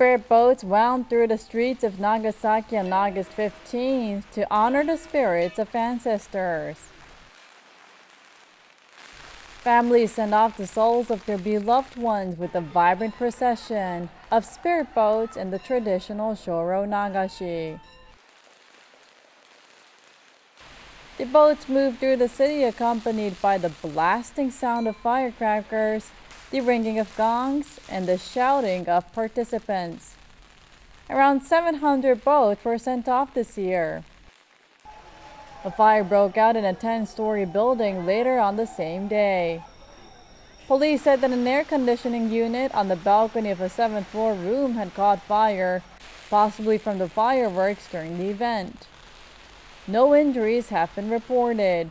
Spirit boats wound through the streets of Nagasaki on August 15th to honor the spirits of ancestors. Families send off the souls of their beloved ones with a vibrant procession of spirit boats in the traditional Shoro Nagashi. The boats move through the city accompanied by the blasting sound of firecrackers, the ringing of gongs, and the shouting of participants. Around 700 boats were sent off this year. A fire broke out in a 10-story building later on the same day. Police said that an air conditioning unit on the balcony of a 7th-floor room had caught fire, possibly from the fireworks during the event. No injuries have been reported.